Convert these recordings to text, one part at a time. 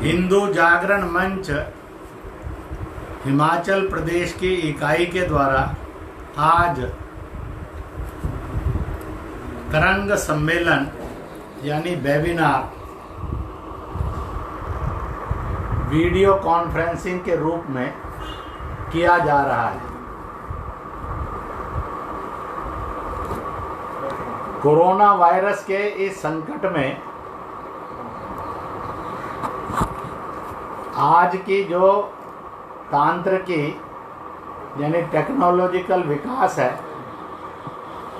हिंदू जागरण मंच हिमाचल प्रदेश की इकाई के द्वारा आज तरंग सम्मेलन यानी वेबिनार वीडियो कॉन्फ्रेंसिंग के रूप में किया जा रहा है। कोरोना वायरस के इस संकट में आज की जो तांत्रिकी यानी टेक्नोलॉजिकल विकास है,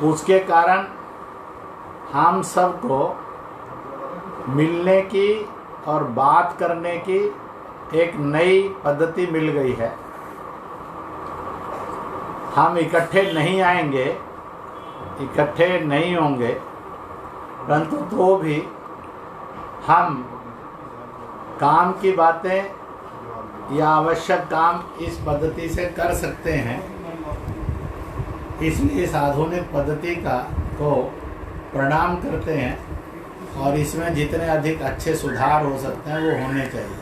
उसके कारण हम सबको मिलने की और बात करने की एक नई पद्धति मिल गई है। हम इकट्ठे नहीं आएंगे, इकट्ठे नहीं होंगे, परंतु तो भी हम काम की बातें या आवश्यक काम इस पद्धति से कर सकते हैं। इसलिए इस आधुनिक पद्धति को प्रणाम करते हैं और इसमें जितने अधिक अच्छे सुधार हो सकते हैं वो होने चाहिए।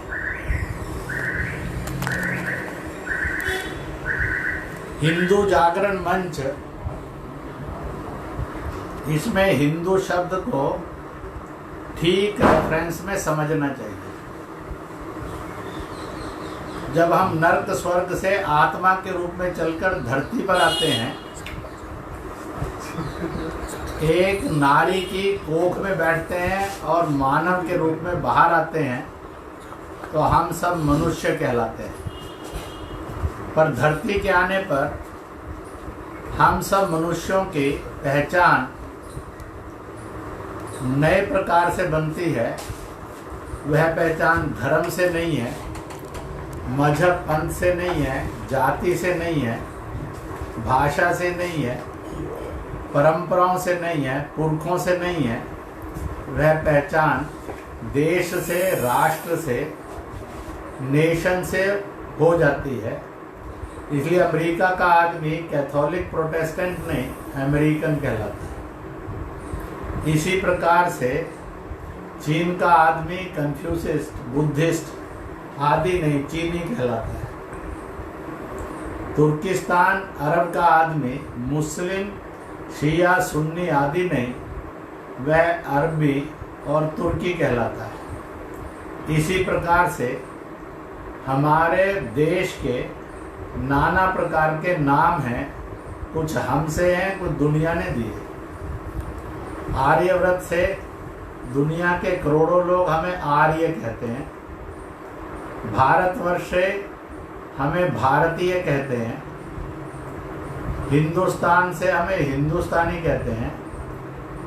हिंदू जागरण मंच, इसमें हिंदू शब्द को ठीक रेफरेंस में समझना चाहिए। जब हम नर्क स्वर्ग से आत्मा के रूप में चलकर धरती पर आते हैं, एक नारी की कोख में बैठते हैं और मानव के रूप में बाहर आते हैं, तो हम सब मनुष्य कहलाते हैं। पर धरती के आने पर हम सब मनुष्यों की पहचान नए प्रकार से बनती है। वह पहचान धर्म से नहीं है, मजहब पंथ से नहीं है, जाति से नहीं है, भाषा से नहीं है, परंपराओं से नहीं है, पुरखों से नहीं है। वह पहचान देश से, राष्ट्र से, नेशन से हो जाती है। इसलिए अमेरिका का आदमी कैथोलिक प्रोटेस्टेंट नहीं, अमेरिकन कहलाता है। इसी प्रकार से चीन का आदमी कन्फ्यूशिस्ट, बुद्धिस्ट आदि नहीं, चीनी कहलाता है। तुर्किस्तान अरब का आदमी मुस्लिम, शिया, सुन्नी आदि नहीं, वह अरबी और तुर्की कहलाता है। इसी प्रकार से हमारे देश के नाना प्रकार के नाम हैं, कुछ हमसे हैं, कुछ दुनिया ने दिए। आर्यव्रत से दुनिया के करोड़ों लोग हमें आर्य कहते हैं। भारतवर्ष से हमें भारतीय कहते हैं। हिंदुस्तान से हमें हिंदुस्तानी कहते हैं।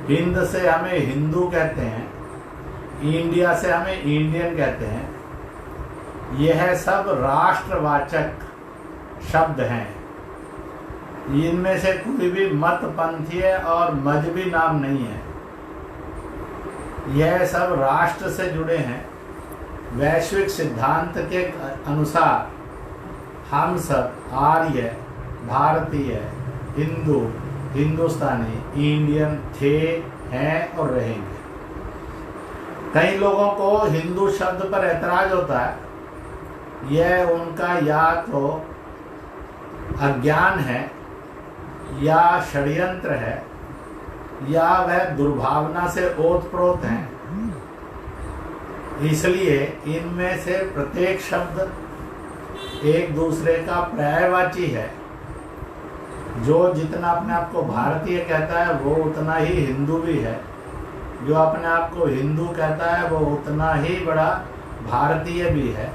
हिंद से हमें हिंदू कहते हैं। इंडिया से हमें इंडियन कहते हैं। यह सब राष्ट्रवाचक शब्द हैं। इनमें से कोई भी मत, पंथीय और मजहबी नाम नहीं है। यह सब राष्ट्र से जुड़े हैं। वैश्विक सिद्धांत के अनुसार हम सब आर्य, भारतीय, हिंदू, हिंदुस्तानी, इंडियन थे, हैं और रहेंगे। कई लोगों को हिंदू शब्द पर ऐतराज होता है। यह उनका या तो अज्ञान है, या षड्यंत्र है, या वह दुर्भावना से ओतप्रोत हैं। इसलिए इनमें से प्रत्येक शब्द एक दूसरे का पर्यायवाची है। जो जितना अपने आप को भारतीय कहता है वो उतना ही हिंदू भी है। जो अपने आप को हिंदू कहता है वो उतना ही बड़ा भारतीय भी है।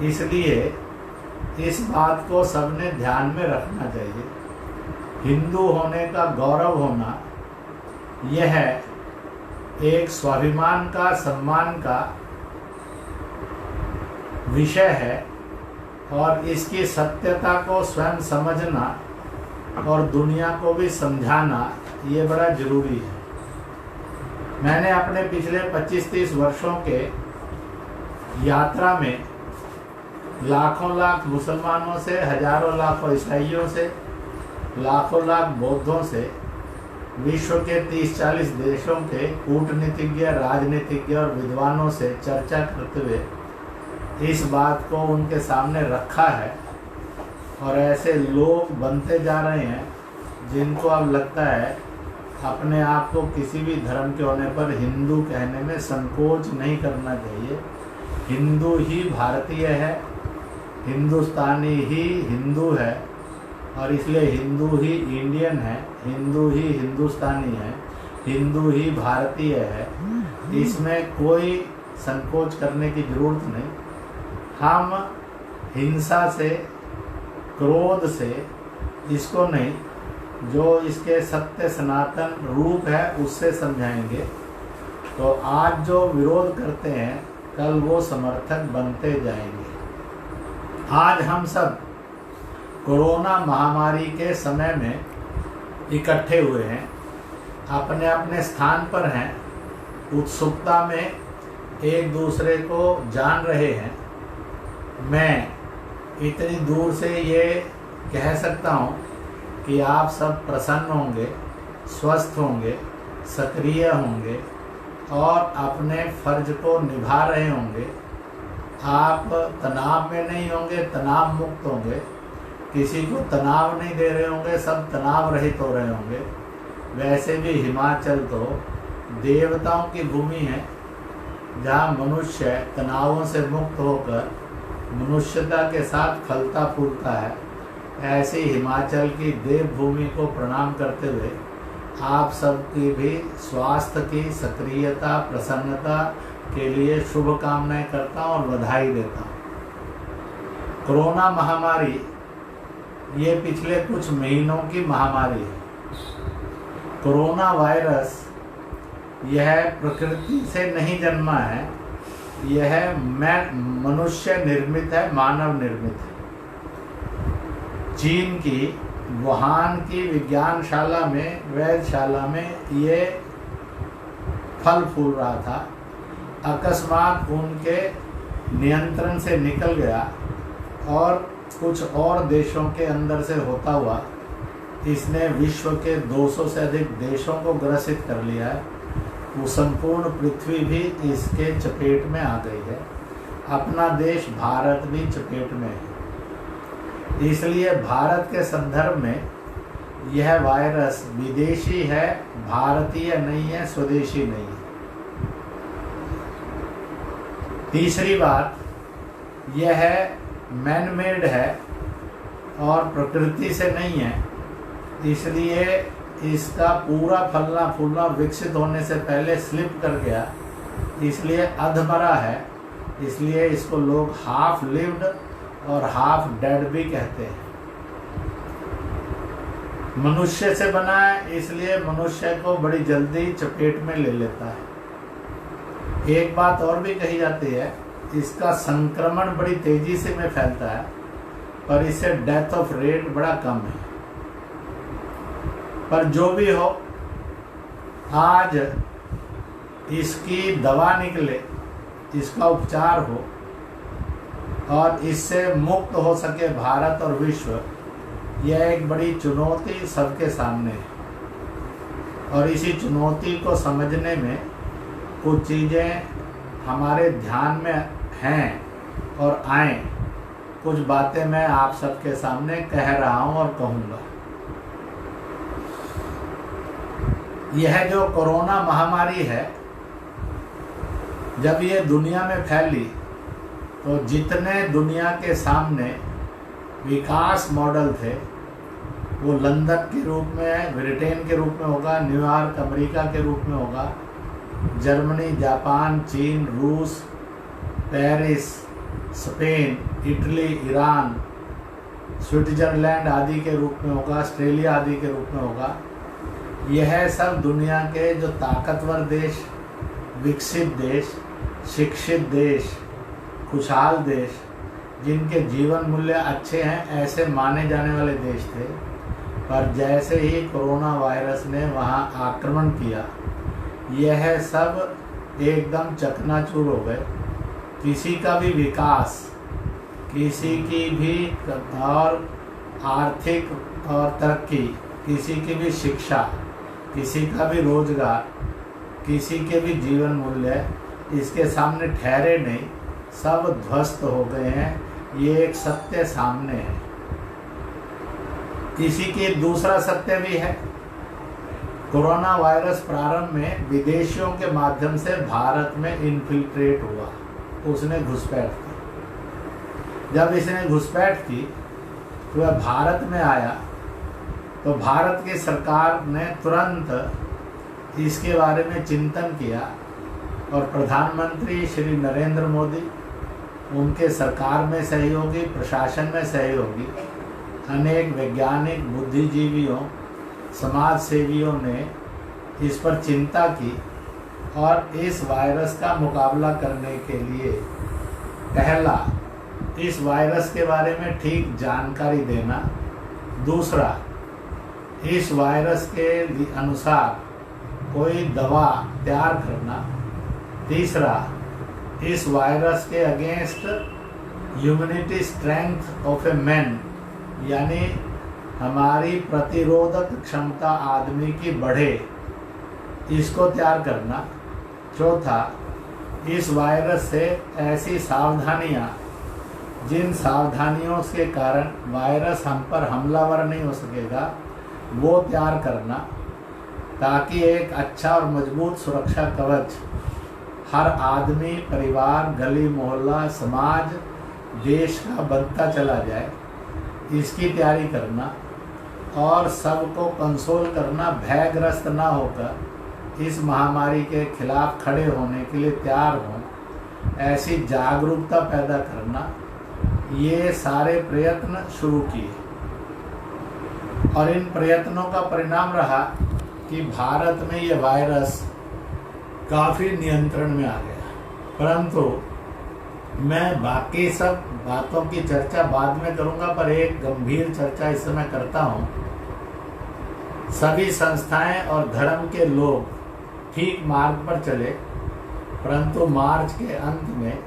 इसलिए इस बात को सबने ध्यान में रखना चाहिए। हिंदू होने का गौरव होना यह एक स्वाभिमान का, सम्मान का विषय है और इसकी सत्यता को स्वयं समझना और दुनिया को भी समझाना ये बड़ा जरूरी है। मैंने अपने पिछले 25-30 वर्षों के यात्रा में लाखों लाख मुसलमानों से, हजारों लाखों ईसाइयों से लाखों लाख बौद्धों से विश्व के 30-40 देशों के कूटनीतिज्ञ, राजनीतिज्ञ और विद्वानों से चर्चा करते हुए इस बात को उनके सामने रखा है। और ऐसे लोग बनते जा रहे हैं जिनको अब लगता है अपने आप को किसी भी धर्म के होने पर हिंदू कहने में संकोच नहीं करना चाहिए। हिंदू ही भारतीय है, हिंदुस्तानी ही हिंदू है, और इसलिए हिंदू ही इंडियन है, हिंदू ही हिंदुस्तानी है, हिंदू ही भारतीय है। इसमें कोई संकोच करने की ज़रूरत नहीं। हम हिंसा से, क्रोध से इसको नहीं, जो इसके सत्य सनातन रूप है उससे समझाएंगे। तो आज जो विरोध करते हैं कल वो समर्थक बनते जाएंगे। आज हम सब कोरोना महामारी के समय में इकट्ठे हुए हैं, अपने अपने स्थान पर हैं, उत्सुकता में एक दूसरे को जान रहे हैं। मैं इतनी दूर से ये कह सकता हूँ कि आप सब प्रसन्न होंगे, स्वस्थ होंगे, सक्रिय होंगे और अपने फर्ज को निभा रहे होंगे। आप तनाव में नहीं होंगे, तनाव मुक्त होंगे, किसी को तनाव नहीं दे रहे होंगे, सब तनाव रहित हो रहे होंगे। वैसे भी हिमाचल तो देवताओं की भूमि है, जहाँ मनुष्य तनावों से मुक्त होकर मनुष्यता के साथ फलता फूलता है। ऐसी हिमाचल की देवभूमि को प्रणाम करते हुए आप सबकी भी स्वास्थ्य की सक्रियता, प्रसन्नता के लिए शुभकामनाएं करता हूँ और बधाई देता हूँ। कोरोना महामारी ये पिछले कुछ महीनों की महामारी है। कोरोना वायरस यह प्रकृति से नहीं जन्मा है, यह मनुष्य निर्मित है, मानव निर्मित है। चीन की वुहान की विज्ञानशाला में, वैधशाला में ये फल फूल रहा था। अकस्मात उनके नियंत्रण से निकल गया और कुछ और देशों के अंदर से होता हुआ इसने विश्व के 200 से अधिक देशों को ग्रसित कर लिया है। वो संपूर्ण पृथ्वी भी इसके चपेट में आ गई है। अपना देश भारत भी चपेट में है। इसलिए भारत के संदर्भ में यह वायरस विदेशी है, भारतीय नहीं है, स्वदेशी नहीं है। तीसरी बात, यह मैन मेड है और प्रकृति से नहीं है, इसलिए इसका पूरा फलना फूलना और विकसित होने से पहले स्लिप कर गया, इसलिए अधमरा है। इसलिए इसको लोग हाफ लिव्ड और हाफ डेड भी कहते हैं। मनुष्य से बना है, इसलिए मनुष्य को बड़ी जल्दी चपेट में ले लेता है। एक बात और भी कही जाती है, इसका संक्रमण बड़ी तेजी से में फैलता है, पर इससे डेथ ऑफ रेट बड़ा कम है। पर जो भी हो, आज इसकी दवा निकले, इसका उपचार हो और इससे मुक्त हो सके भारत और विश्व, यह एक बड़ी चुनौती सबके सामने है। और इसी चुनौती को समझने में कुछ चीज़ें हमारे ध्यान में हैं और आएँ, कुछ बातें मैं आप सबके सामने कह रहा हूँ और कहूँगा। यह जो कोरोना महामारी है, जब ये दुनिया में फैली तो जितने दुनिया के सामने विकास मॉडल थे, वो लंदन के रूप में, ब्रिटेन के रूप में होगा, न्यूयॉर्क अमेरिका के रूप में होगा, जर्मनी, जापान, चीन, रूस, Paris, Spain, Italy, Iran, Switzerland आदि के रूप में होगा, ऑस्ट्रेलिया आदि के रूप में होगा। यह सब दुनिया के जो ताकतवर देश, विकसित देश, शिक्षित देश, खुशहाल देश, जिनके जीवन मूल्य अच्छे हैं, ऐसे माने जाने वाले देश थे। पर जैसे ही कोरोना वायरस ने वहाँ आक्रमण किया, यह सब एकदम चकनाचूर हो गए। किसी का भी विकास, किसी की भी और आर्थिक और तरक्की, किसी की भी शिक्षा, किसी का भी रोजगार, किसी के भी जीवन मूल्य इसके सामने ठहरे नहीं, सब ध्वस्त हो गए हैं। ये एक सत्य सामने है। इसी के दूसरा सत्य भी है। कोरोना वायरस प्रारंभ में विदेशियों के माध्यम से भारत में इन्फिल्ट्रेट हुआ, उसने घुसपैठ की। जब इसने घुसपैठ की तो वह भारत में आया, तो भारत की सरकार ने तुरंत इसके बारे में चिंतन किया और प्रधानमंत्री श्री नरेंद्र मोदी, उनके सरकार में सहयोगी, प्रशासन में सहयोगी, अनेक वैज्ञानिक, बुद्धिजीवियों, समाज सेवियों ने इस पर चिंता की और इस वायरस का मुकाबला करने के लिए पहला, इस वायरस के बारे में ठीक जानकारी देना, दूसरा, इस वायरस के अनुसार कोई दवा तैयार करना, तीसरा, इस वायरस के against humanity strength of a man, यानी हमारी प्रतिरोधक क्षमता आदमी की बढ़े, इसको तैयार करना, चौथा, इस वायरस से ऐसी सावधानियां, जिन सावधानियों के कारण वायरस हम पर हमलावर नहीं हो सकेगा, वो तैयार करना, ताकि एक अच्छा और मजबूत सुरक्षा कवच हर आदमी, परिवार, गली मोहल्ला, समाज, देश का बनता चला जाए, इसकी तैयारी करना और सबको कंसोल करना, भयग्रस्त ना होकर इस महामारी के खिलाफ खड़े होने के लिए तैयार हों, ऐसी जागरूकता पैदा करना, ये सारे प्रयत्न शुरू किए। और इन प्रयत्नों का परिणाम रहा कि भारत में ये वायरस काफ़ी नियंत्रण में आ गया। परंतु मैं बाकी सब बातों की चर्चा बाद में करूंगा, पर एक गंभीर चर्चा इस समय करता हूं। सभी संस्थाएं और धर्म के लोग ठीक मार्ग पर चले, परंतु मार्च के अंत में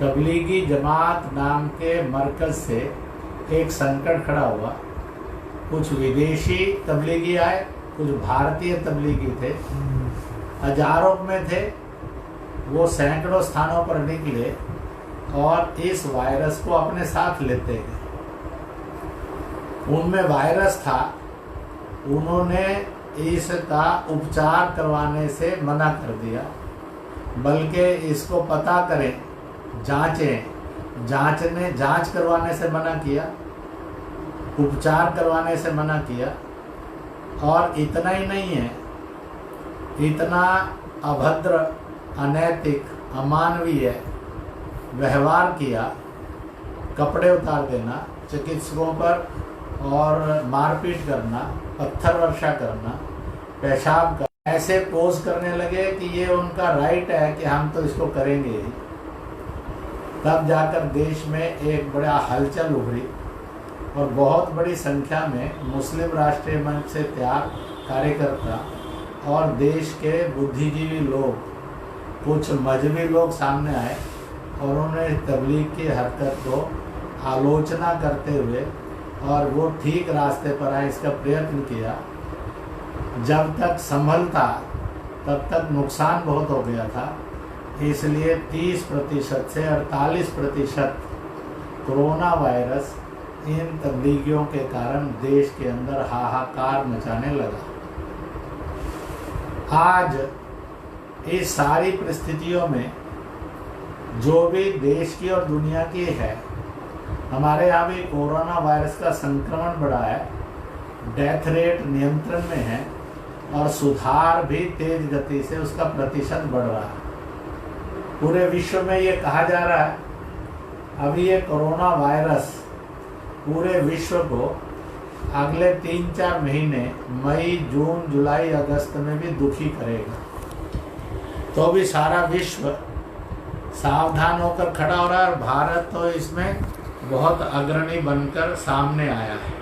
तबलीगी जमात नाम के मरकज से एक संकट खड़ा हुआ। कुछ विदेशी तबलीगी आए, कुछ भारतीय तबलीगी थे, हजारों में थे, वो सैकड़ों स्थानों पर निकले और इस वायरस को अपने साथ लेते गए। उनमें वायरस था, उन्होंने इसका उपचार करवाने से मना कर दिया, बल्कि इसको पता करें, जांच करवाने से मना किया, उपचार करवाने से मना किया। और इतना ही नहीं है, इतना अभद्र, अनैतिक, अमानवीय व्यवहार किया, कपड़े उतार देना चिकित्सकों पर और मारपीट करना, पत्थर वर्षा करना, पेशाब करना, ऐसे पोज करने लगे कि ये उनका राइट है कि हम तो इसको करेंगे ही। तब जाकर देश में एक बड़ा हलचल उभरी और बहुत बड़ी संख्या में मुस्लिम राष्ट्रीय मंच से तैयार कार्यकर्ता और देश के बुद्धिजीवी लोग, कुछ मजहबी लोग सामने आए और उन्होंने तबलीग की हरकत को आलोचना करते हुए और वो ठीक रास्ते पर आए इसका प्रयत्न किया। जब तक संभलता तब तक नुकसान बहुत हो गया था, इसलिए 30% से 48% कोरोना वायरस इन तबलीगियों के कारण देश के अंदर हाहाकार मचाने लगा। आज इस सारी परिस्थितियों में जो भी देश की और दुनिया की है, हमारे यहाँ भी कोरोना वायरस का संक्रमण बढ़ा है, डेथ रेट नियंत्रण में है और सुधार भी तेज गति से उसका प्रतिशत बढ़ रहा है। पूरे विश्व में ये कहा जा रहा है अभी ये कोरोना वायरस पूरे विश्व को अगले 3-4 महीने, मई, जून, जुलाई, अगस्त में भी दुखी करेगा। तो भी सारा विश्व सावधान होकर खड़ा हो रहा है और भारत तो इसमें बहुत अग्रणी बनकर सामने आया है।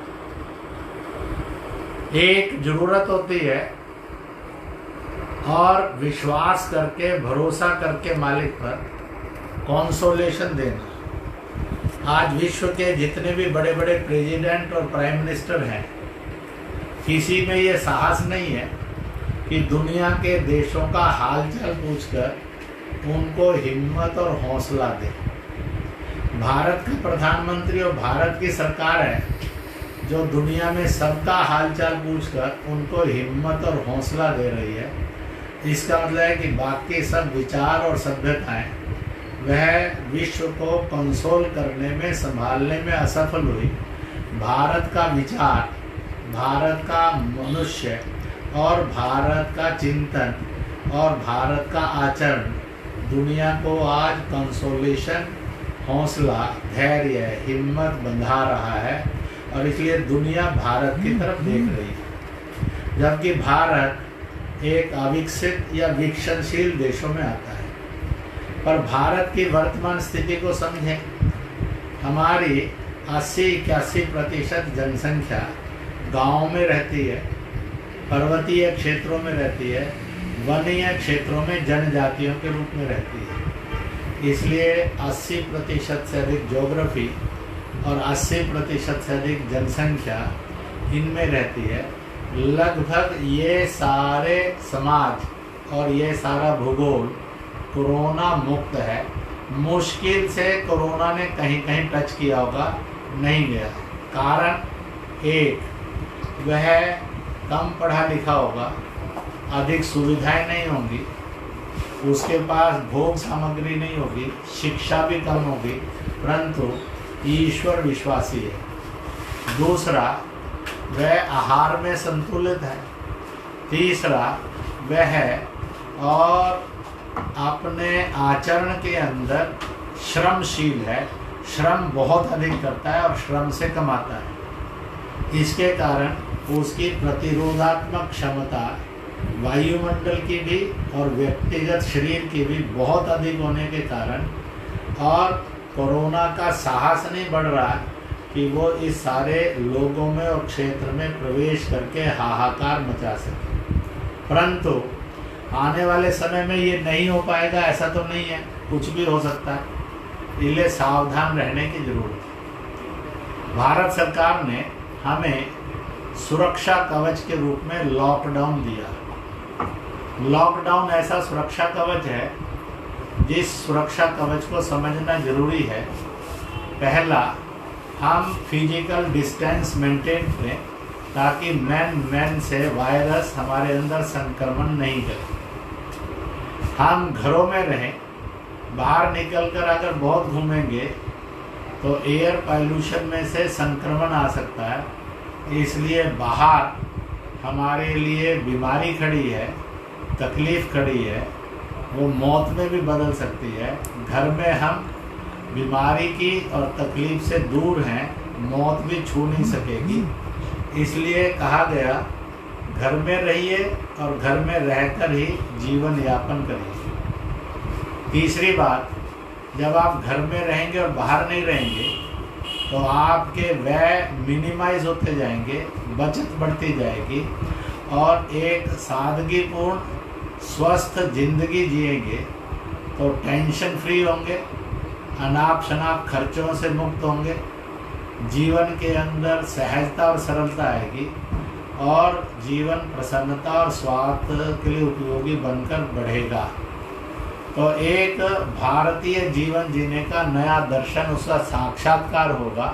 एक जरूरत होती है और विश्वास करके, भरोसा करके मालिक पर कॉन्सोलेशन देना। आज विश्व के जितने भी बड़े बड़े प्रेसिडेंट और प्राइम मिनिस्टर हैं, किसी में ये साहस नहीं है कि दुनिया के देशों का हालचाल पूछकर उनको हिम्मत और हौसला दे। भारत का प्रधानमंत्री और भारत की सरकार है जो दुनिया में सबका हालचाल पूछकर उनको हिम्मत और हौसला दे रही है। इसका मतलब है कि बाकी सब विचार और सभ्यताएं वह विश्व को कंसोल करने में, संभालने में असफल हुई। भारत का विचार, भारत का मनुष्य और भारत का चिंतन और भारत का आचरण दुनिया को आज कंसोलेशन, हौसला, धैर्य, हिम्मत बंधा रहा है और इसलिए दुनिया भारत की तरफ देख रही है। जबकि भारत एक अविकसित या विकसनशील देशों में आता है। पर भारत की वर्तमान स्थिति को समझें। हमारी 80-81% जनसंख्या गाँव में रहती है, पर्वतीय क्षेत्रों में रहती है, वनीय क्षेत्रों में जनजातियों के रूप में रहती है। इसलिए 80% से अधिक ज्योग्राफी और 80% से अधिक जनसंख्या इनमें रहती है। लगभग ये सारे समाज और ये सारा भूगोल कोरोना मुक्त है। मुश्किल से कोरोना ने कहीं कहीं टच किया होगा, नहीं गया। कारण एक, वह कम पढ़ा लिखा होगा, अधिक सुविधाएं नहीं होंगी, उसके पास भोग सामग्री नहीं होगी, शिक्षा भी कम होगी, परंतु ईश्वर विश्वासी है। दूसरा, वह आहार में संतुलित है। तीसरा, वह और अपने आचरण के अंदर श्रमशील है, श्रम बहुत अधिक करता है और श्रम से कमाता है। इसके कारण उसकी प्रतिरोधात्मक क्षमता वायुमंडल की भी और व्यक्तिगत शरीर की भी बहुत अधिक होने के कारण और कोरोना का साहस नहीं बढ़ रहा कि वो इस सारे लोगों में और क्षेत्र में प्रवेश करके हाहाकार मचा सके। परंतु आने वाले समय में ये नहीं हो पाएगा ऐसा तो नहीं है, कुछ भी हो सकता है। इसलिए सावधान रहने की जरूरत है। भारत सरकार ने हमें सुरक्षा कवच के रूप में लॉकडाउन दिया। लॉकडाउन ऐसा सुरक्षा कवच है जिस सुरक्षा कवच को समझना जरूरी है। पहला, हम फिजिकल डिस्टेंस मेंटेन करें ताकि मैन से वायरस हमारे अंदर संक्रमण नहीं करे। हम घरों में रहें, बाहर निकलकर अगर बहुत घूमेंगे तो एयर पॉल्यूशन में से संक्रमण आ सकता है। इसलिए बाहर हमारे लिए बीमारी खड़ी है, तकलीफ़ खड़ी है, वो मौत में भी बदल सकती है। घर में हम बीमारी की और तकलीफ़ से दूर हैं, मौत भी छू नहीं सकेगी। इसलिए कहा गया, घर में रहिए और घर में रहकर ही जीवन यापन करिए। तीसरी बात, जब आप घर में रहेंगे और बाहर नहीं रहेंगे तो आपके व्यय मिनिमाइज होते जाएंगे, बचत बढ़ती जाएगी और एक सादगीपूर्ण स्वस्थ जिंदगी जिएंगे तो टेंशन फ्री होंगे, अनाप शनाप खर्चों से मुक्त होंगे, जीवन के अंदर सहजता और सरलता आएगी और जीवन प्रसन्नता और स्वास्थ्य के लिए उपयोगी बनकर बढ़ेगा। तो एक भारतीय जीवन जीने का नया दर्शन, उसका साक्षात्कार होगा,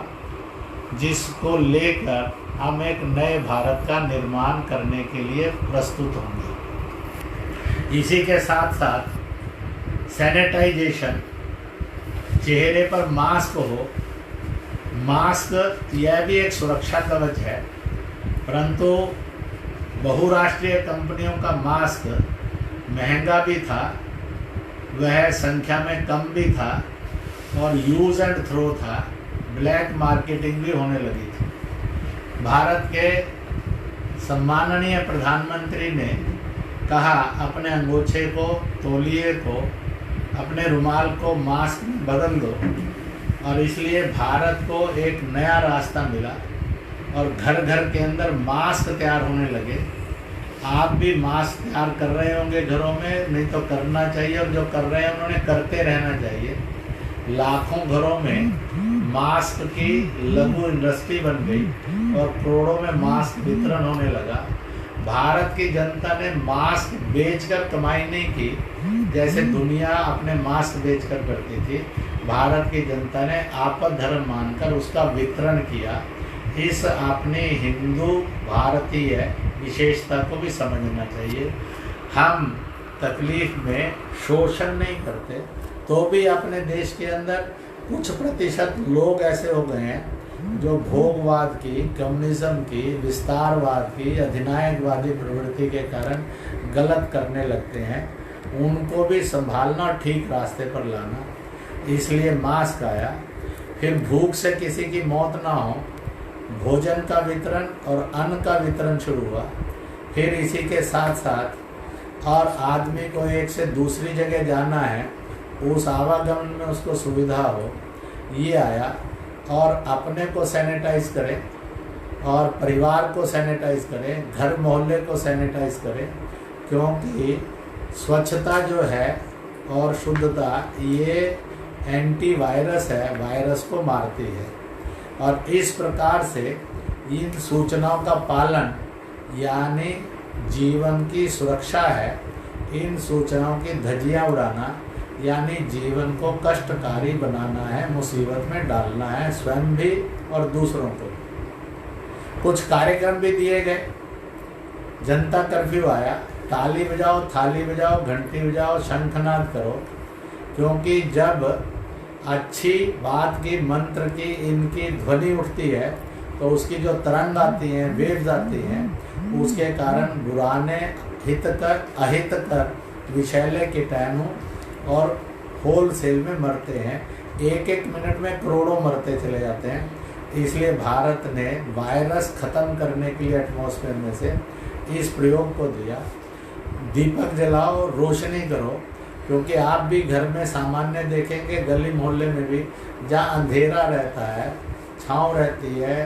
जिसको लेकर हम एक नए भारत का निर्माण करने के लिए प्रस्तुत होंगे। इसी के साथ साथ सैनिटाइजेशन, चेहरे पर मास्क हो। मास्क यह भी एक सुरक्षा कवच है, परंतु बहुराष्ट्रीय कंपनियों का मास्क महंगा भी था, वह संख्या में कम भी था और यूज़ एंड थ्रो था, ब्लैक मार्केटिंग भी होने लगी थी। भारत के सम्माननीय प्रधानमंत्री ने कहा, अपने अंगोछे को, तौलिए को, अपने रुमाल को मास्क में बदल दो और इसलिए भारत को एक नया रास्ता मिला और घर घर के अंदर मास्क तैयार होने लगे। आप भी मास्क तैयार कर रहे होंगे घरों में, नहीं तो करना चाहिए और जो कर रहे हैं उन्होंने करते रहना चाहिए। लाखों घरों में मास्क की लघु इंडस्ट्री बन गई और करोड़ों में मास्क वितरण होने लगा। भारत की जनता ने मास्क बेचकर कमाई नहीं की जैसे दुनिया अपने मास्क बेचकर करती थी। भारत की जनता ने आपद धर्म मानकर उसका वितरण किया। इस अपने हिंदू भारतीय विशेषता को भी समझना चाहिए। हम तकलीफ में शोषण नहीं करते, तो भी अपने देश के अंदर कुछ प्रतिशत लोग ऐसे हो गए हैं जो भोगवाद की, कम्युनिज्म की, विस्तारवाद की, अधिनायकवादी प्रवृत्ति के कारण गलत करने लगते हैं। उनको भी संभालना और ठीक रास्ते पर लाना, इसलिए मास्क आया। फिर भूख से किसी की मौत ना हो, भोजन का वितरण और अन्न का वितरण शुरू हुआ। फिर इसी के साथ साथ और आदमी को एक से दूसरी जगह जाना है, उस आवागमन में उसको सुविधा हो, ये आया। और अपने को सैनिटाइज करें और परिवार को सैनिटाइज करें, घर मोहल्ले को सैनिटाइज करें, क्योंकि स्वच्छता जो है और शुद्धता ये एंटी वायरस है, वायरस को मारती है। और इस प्रकार से इन सूचनाओं का पालन यानी जीवन की सुरक्षा है। इन सूचनाओं की धज्जियां उड़ाना यानी जीवन को कष्टकारी बनाना है, मुसीबत में डालना है, स्वयं भी और दूसरों को। कुछ कार्यक्रम भी दिए गए, जनता कर्फ्यू आया, ताली बजाओ, थाली बजाओ, घंटी बजाओ, शंखनाद करो, क्योंकि जब अच्छी बात की, मंत्र की इनकी ध्वनि उठती है तो उसकी जो तरंग आती हैं, वेव्स आती हैं, उसके कारण बुराने हितकर अहितकर विषैले कीटाणु और होलसेल में मरते हैं। एक एक मिनट में करोड़ों मरते चले जाते हैं। इसलिए भारत ने वायरस खत्म करने के लिए एटमॉस्फेयर में से इस प्रयोग को दिया। दीपक जलाओ, रोशनी करो, क्योंकि आप भी घर में सामान्य देखेंगे, गली मोहल्ले में भी जहाँ अंधेरा रहता है, छाँव रहती है,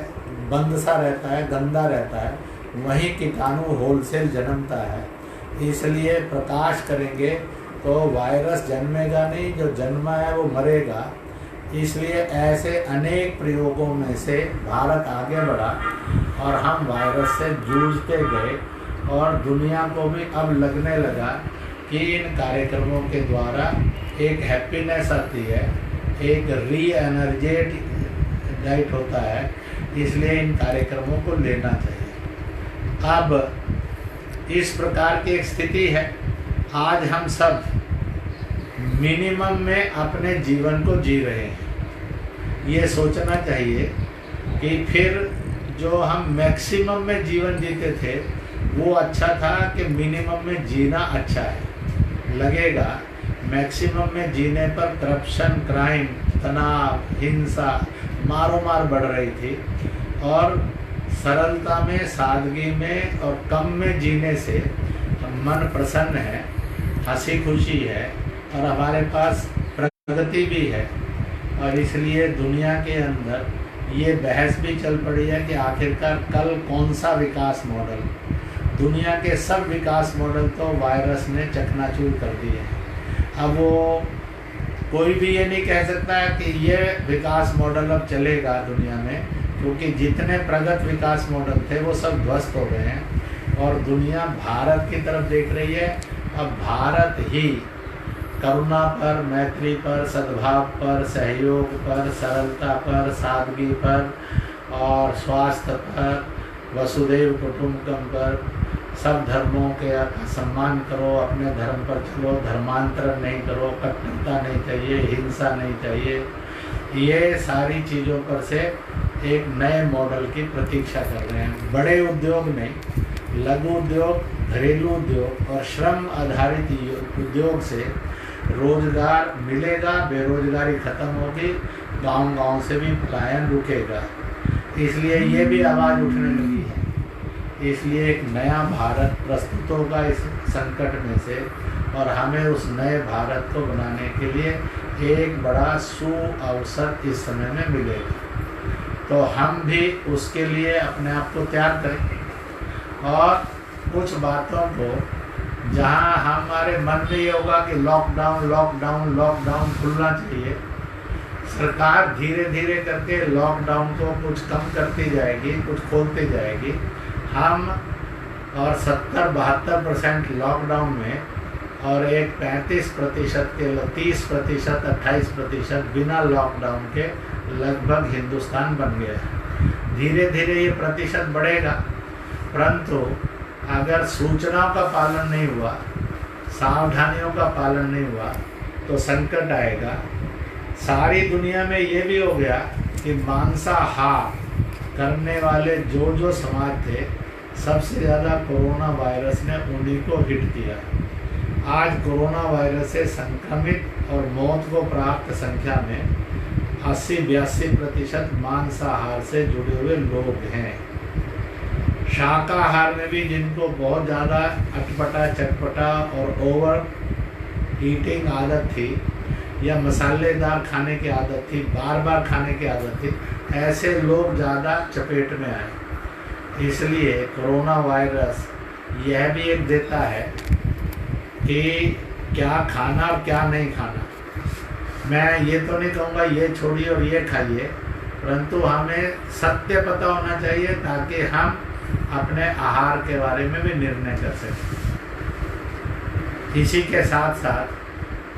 बंद सा रहता है, गंदा रहता है, वहीं कीटाणु होलसेल जन्मता है। इसलिए प्रकाश करेंगे तो वायरस जन्मेगा नहीं, जो जन्मा है वो मरेगा। इसलिए ऐसे अनेक प्रयोगों में से भारत आगे बढ़ा और हम वायरस से जूझते गए। और दुनिया को भी अब लगने लगा कि इन कार्यक्रमों के द्वारा एक हैप्पीनेस आती है, एक री एनर्जेटिक होता है, इसलिए इन कार्यक्रमों को लेना चाहिए। अब इस प्रकार की एक स्थिति है, आज हम सब मिनिमम में अपने जीवन को जी रहे हैं। ये सोचना चाहिए कि फिर जो हम मैक्सिमम में जीवन जीते थे वो अच्छा था कि मिनिमम में जीना अच्छा है। लगेगा मैक्सिमम में जीने पर करप्शन, क्राइम, तनाव, हिंसा, मारो मार बढ़ रही थी, और सरलता में, सादगी में और कम में जीने से मन प्रसन्न है, हंसी खुशी है और हमारे पास प्रगति भी है। और इसलिए दुनिया के अंदर ये बहस भी चल पड़ी है कि आखिरकार कल कौन सा विकास मॉडल, दुनिया के सब विकास मॉडल तो वायरस ने चकनाचूर कर दिए हैं। अब वो कोई भी ये नहीं कह सकता है कि ये विकास मॉडल अब चलेगा दुनिया में, क्योंकि जितने प्रगत विकास मॉडल थे वो सब ध्वस्त हो गए हैं और दुनिया भारत की तरफ देख रही है। अब भारत ही करुणा पर, मैत्री पर, सद्भाव पर, सहयोग पर, सरलता पर, सादगी पर और स्वास्थ्य पर, वसुधैव कुटुंबकम पर, सब धर्मों के सम्मान करो, अपने धर्म पर चलो, धर्मांतरण नहीं करो, कट्टरता नहीं चाहिए, हिंसा नहीं चाहिए, ये सारी चीज़ों पर से एक नए मॉडल की प्रतीक्षा कर रहे हैं। बड़े उद्योग नहीं, लघु उद्योग, घरेलू उद्योग और श्रम आधारित उद्योग से रोजगार मिलेगा, बेरोजगारी खत्म होगी, गांव-गांव से भी पलायन रुकेगा। इसलिए ये भी आवाज़ उठने लगी है। इसलिए एक नया भारत प्रस्तुत होगा इस संकट में से, और हमें उस नए भारत को बनाने के लिए एक बड़ा सुअवसर इस समय में मिलेगा। तो हम भी उसके लिए अपने आप को तैयार करें और कुछ बातों को जहां हमारे मन में ये होगा कि लॉकडाउन लॉकडाउन लॉकडाउन खुलना चाहिए, सरकार धीरे धीरे करके लॉकडाउन को कुछ कम करती जाएगी, कुछ खोलती जाएगी। हम और 70-72% लॉकडाउन में और एक 35% के 30%, 28% बिना लॉकडाउन के लगभग हिंदुस्तान बन गया है। धीरे धीरे ये प्रतिशत बढ़ेगा, परंतु अगर सूचनाओं का पालन नहीं हुआ, सावधानियों का पालन नहीं हुआ तो संकट आएगा। सारी दुनिया में ये भी हो गया कि मांसाहार करने वाले जो समाज थे, सबसे ज़्यादा कोरोना वायरस ने उन्हीं को हिट किया। आज कोरोना वायरस से संक्रमित और मौत को प्राप्त संख्या में 80-82% मांसाहार से जुड़े हुए लोग हैं। शाकाहार में भी जिनको बहुत ज़्यादा अटपटा, चटपटा और ओवर ईटिंग आदत थी या मसालेदार खाने की आदत थी, बार बार खाने की आदत थी, ऐसे लोग ज़्यादा चपेट में आए। इसलिए कोरोना वायरस यह भी एक देता है कि क्या खाना और क्या नहीं खाना। मैं ये तो नहीं कहूँगा ये छोड़िए और ये खाइए, परंतु हमें सत्य पता होना चाहिए ताकि हम अपने आहार के बारे में भी निर्णय कर सकें। इसी के साथ साथ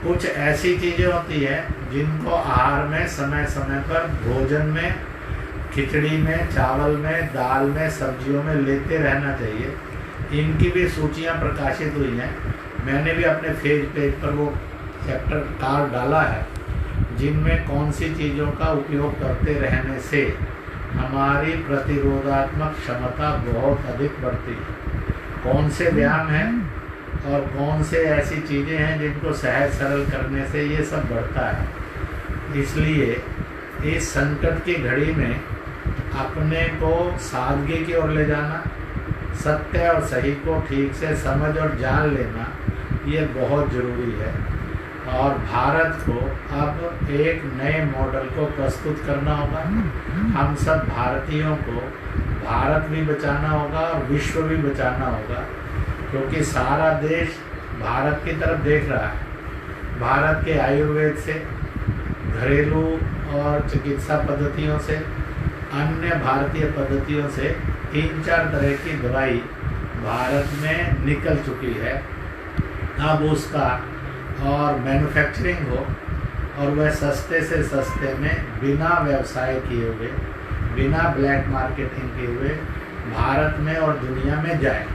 कुछ ऐसी चीज़ें होती हैं जिनको आहार में समय समय पर भोजन में, खिचड़ी में, चावल में, दाल में, सब्जियों में लेते रहना चाहिए। इनकी भी सूचियां प्रकाशित हुई हैं। मैंने भी अपने फेस पेज पर वो चैप्टर कार्ड डाला है जिनमें कौन सी चीज़ों का उपयोग करते रहने से हमारी प्रतिरोधात्मक क्षमता बहुत अधिक बढ़ती है, कौन से व्यायाम हैं और कौन से ऐसी चीज़ें हैं जिनको सहज सरल करने से ये सब बढ़ता है। इसलिए इस संकट की घड़ी में अपने को सादगी की ओर ले जाना, सत्य और सही को ठीक से समझ और जान लेना, ये बहुत ज़रूरी है। और भारत को अब एक नए मॉडल को प्रस्तुत करना होगा। हम सब भारतीयों को भारत भी बचाना होगा और विश्व भी बचाना होगा, क्योंकि सारा देश भारत की तरफ देख रहा है। भारत के आयुर्वेद से, घरेलू और चिकित्सा पद्धतियों से, अन्य भारतीय पद्धतियों से 3-4 तरह की दवाई भारत में निकल चुकी है। अब उसका और मैन्युफैक्चरिंग हो और वह सस्ते से सस्ते में बिना व्यवसाय किए हुए, बिना ब्लैक मार्केटिंग किए हुए भारत में और दुनिया में जाए।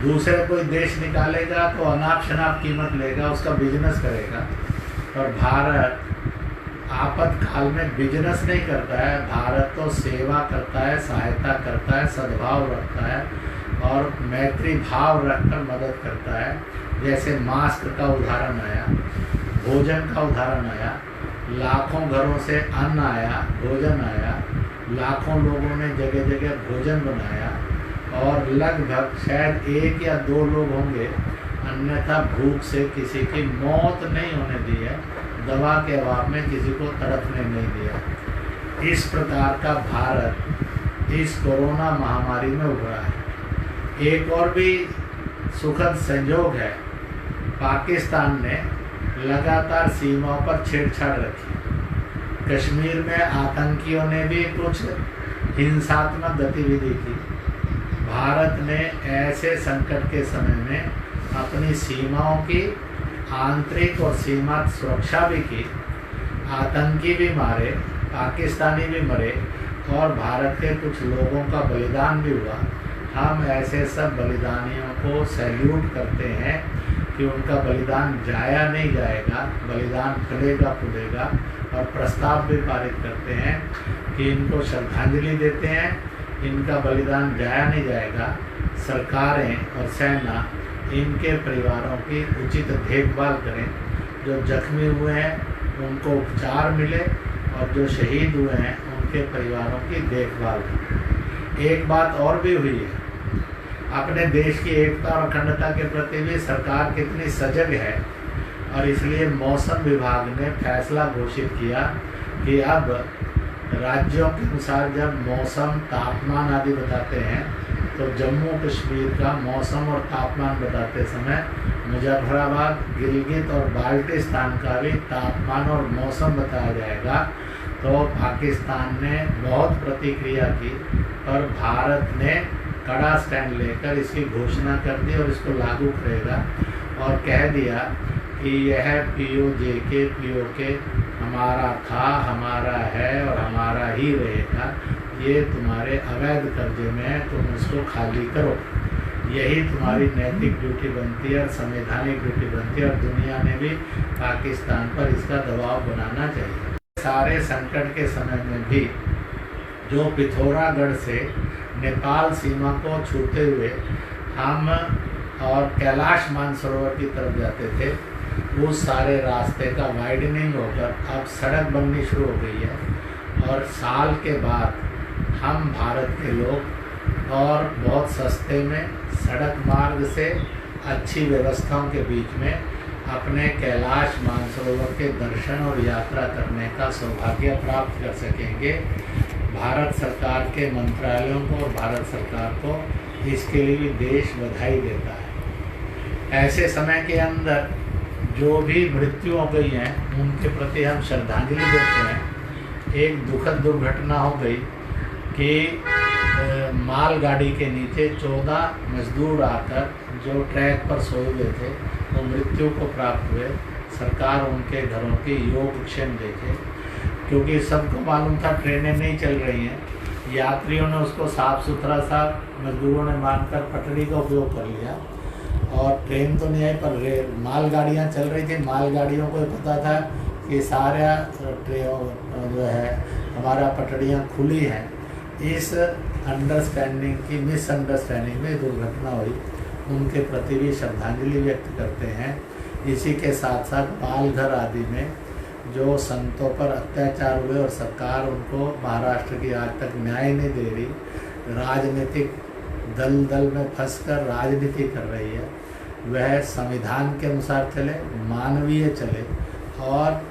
दूसरे कोई देश निकालेगा तो अनाप शनाप कीमत लेगा, उसका बिजनेस करेगा। और भारत आपातकाल में बिजनेस नहीं करता है, भारत तो सेवा करता है, सहायता करता है, सद्भाव रखता है और मैत्री भाव रखकर मदद करता है। जैसे मास्क का उदाहरण आया, भोजन का उदाहरण आया, लाखों घरों से अन्न आया, भोजन आया, लाखों लोगों ने जगह जगह भोजन बनाया और लगभग शायद 1 या 2 लोग होंगे, अन्यथा भूख से किसी की मौत नहीं होने दी है, दवा के अभाव में किसी को तड़पने नहीं दिया। इस प्रकार का भारत इस कोरोना महामारी में उभरा है। एक और भी सुखद संयोग है, पाकिस्तान ने लगातार सीमाओं पर छेड़छाड़ रखी। कश्मीर में आतंकियों ने भी कुछ हिंसात्मक गतिविधि की। भारत ने ऐसे संकट के समय में अपनी सीमाओं की आंतरिक और सीमा सुरक्षा भी की। आतंकी भी मारे, पाकिस्तानी भी मरे और भारत के कुछ लोगों का बलिदान भी हुआ। हम ऐसे सब बलिदानियों को सैल्यूट करते हैं कि उनका बलिदान जाया नहीं जाएगा, बलिदान फलेगा फूलेगा। और प्रस्ताव भी पारित करते हैं कि इनको श्रद्धांजलि देते हैं, इनका बलिदान जाया नहीं जाएगा। सरकारें और सेना इनके परिवारों की उचित देखभाल करें। जो जख्मी हुए हैं उनको उपचार मिले और जो शहीद हुए हैं उनके परिवारों की देखभाल करें। एक बात और भी हुई है, अपने देश की एकता और अखंडता के प्रति भी सरकार कितनी सजग है। और इसलिए मौसम विभाग ने फैसला घोषित किया कि अब राज्यों के अनुसार जब मौसम, तापमान आदि बताते हैं तो जम्मू कश्मीर का मौसम और तापमान बताते समय मुजफ्फराबाद, गिलगित और बाल्टिस्तान का भी तापमान और मौसम बताया जाएगा। तो पाकिस्तान ने बहुत प्रतिक्रिया की और भारत ने कड़ा स्टैंड लेकर इसकी घोषणा कर दी और इसको लागू करेगा और कह दिया कि यह POK हमारा था, हमारा है और हमारा ही रहेगा। ये तुम्हारे अवैध कब्जे में है, तुम इसको खाली करो। यही तुम्हारी नैतिक ड्यूटी बनती है और संवैधानिक ड्यूटी बनती है और दुनिया ने भी पाकिस्तान पर इसका दबाव बनाना चाहिए। सारे संकट के समय में भी जो पिथौरागढ़ से नेपाल सीमा को छूते हुए हम और कैलाश मानसरोवर की तरफ जाते थे, उस सारे रास्ते का वाइडनिंग होकर अब सड़क बननी शुरू हो गई है और साल के बाद हम भारत के लोग और बहुत सस्ते में सड़क मार्ग से अच्छी व्यवस्थाओं के बीच में अपने कैलाश मानसरोवर के दर्शन और यात्रा करने का सौभाग्य प्राप्त कर सकेंगे। भारत सरकार के मंत्रालयों को और भारत सरकार को इसके लिए भी देश बधाई देता है। ऐसे समय के अंदर जो भी मृत्यु हो गई हैं उनके प्रति हम श्रद्धांजलि देते हैं। एक दुखद दुर्घटना हो गई कि मालगाड़ी के नीचे 14 मजदूर आकर जो ट्रैक पर सोए हुए थे वो मृत्यु को प्राप्त हुए। सरकार उनके घरों की योगक्षेम देखे, क्योंकि सबको मालूम था ट्रेनें नहीं चल रही हैं। यात्रियों ने उसको साफ सुथरा सा मजदूरों ने मानकर पटरी का उपयोग कर लिया और ट्रेन तो नहीं आई पर मालगाड़ियाँ चल रही थी। मालगाड़ियों को पता था कि सारा जो है हमारा पटरियाँ खुली हैं। इस अंडरस्टैंडिंग की मिसअंडरस्टैंडिंग में दुर्घटना हुई, उनके प्रति भी श्रद्धांजलि व्यक्त करते हैं। इसी के साथ साथ पालघर आदि में जो संतों पर अत्याचार हुए और सरकार उनको महाराष्ट्र की आज तक न्याय नहीं दे रही, राजनीतिक दल में फंसकर राजनीति कर रही है, वह संविधान के अनुसार चले, मानवीय चले और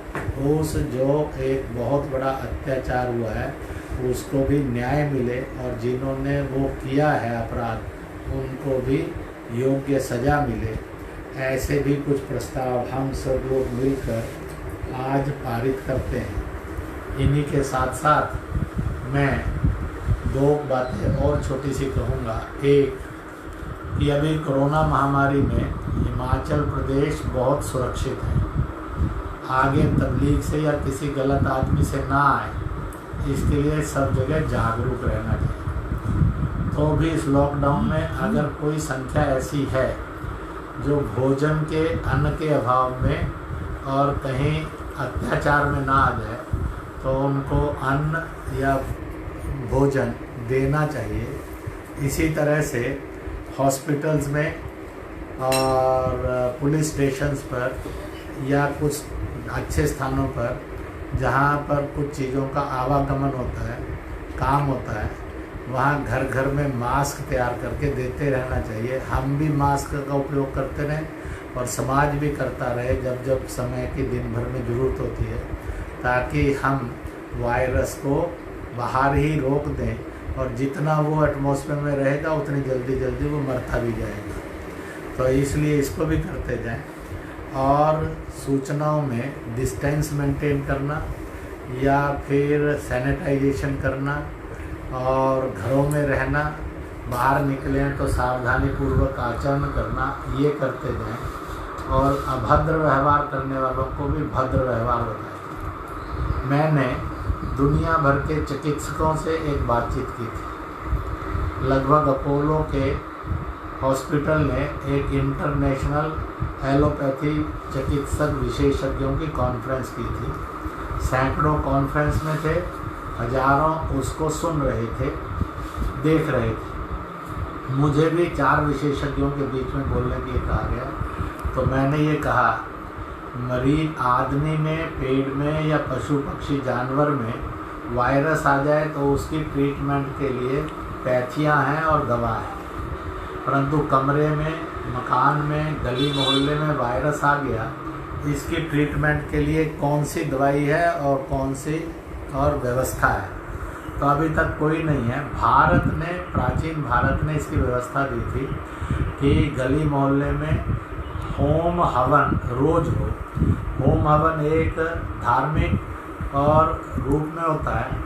उस जो एक बहुत बड़ा अत्याचार हुआ है उसको भी न्याय मिले और जिन्होंने वो किया है अपराध उनको भी योग्य सज़ा मिले। ऐसे भी कुछ प्रस्ताव हम सब लोग मिलकर आज पारित करते हैं। इन्हीं के साथ साथ मैं 2 बातें और छोटी सी कहूँगा। एक कि अभी कोरोना महामारी में हिमाचल प्रदेश बहुत सुरक्षित है। आगे तबलीग से या किसी गलत आदमी से ना आए, इसके लिए सब जगह जागरूक रहना चाहिए। तो भी इस लॉकडाउन में अगर कोई संख्या ऐसी है जो भोजन के अन्न के अभाव में और कहीं अत्याचार में ना आ जाए तो उनको अन्न या भोजन देना चाहिए। इसी तरह से हॉस्पिटल्स में और पुलिस स्टेशंस पर या कुछ अच्छे स्थानों पर जहाँ पर कुछ चीज़ों का आवागमन होता है, काम होता है, वहाँ घर घर में मास्क तैयार करके देते रहना चाहिए। हम भी मास्क का उपयोग करते रहें और समाज भी करता रहे जब जब समय की दिन भर में ज़रूरत होती है, ताकि हम वायरस को बाहर ही रोक दें और जितना वो एटमॉस्फेयर में रहेगा उतनी जल्दी वो मरता भी जाएगा। तो इसलिए इसको भी करते जाएं और सूचनाओं में डिस्टेंस मेंटेन करना या फिर सैनिटाइजेशन करना और घरों में रहना, बाहर निकलें तो सावधानी पूर्वक आचरण करना, ये करते जाएं और अभद्र व्यवहार करने वालों को भी भद्र व्यवहार बताएं। मैंने दुनिया भर के चिकित्सकों से एक बातचीत की थी। लगभग अपोलो के हॉस्पिटल ने एक इंटरनेशनल एलोपैथी चिकित्सक विशेषज्ञों की कॉन्फ्रेंस की थी। सैकड़ों कॉन्फ्रेंस में थे, हजारों उसको सुन रहे थे, देख रहे थे। मुझे भी 4 विशेषज्ञों के बीच में बोलने के लिए कहा गया, तो मैंने ये कहा, मरीज आदमी में, पेड़ में या पशु पक्षी जानवर में वायरस आ जाए तो उसकी ट्रीटमेंट के लिए पैथियाँ हैं और दवा है, परंतु कमरे में, मकान में, गली मोहल्ले में वायरस आ गया, इसकी ट्रीटमेंट के लिए कौन सी दवाई है और कौन सी और व्यवस्था है। तो अभी तक कोई नहीं है। भारत ने, प्राचीन भारत ने इसकी व्यवस्था दी थी कि गली मोहल्ले में होम हवन रोज हो। होम हवन एक धार्मिक और रूप में होता है,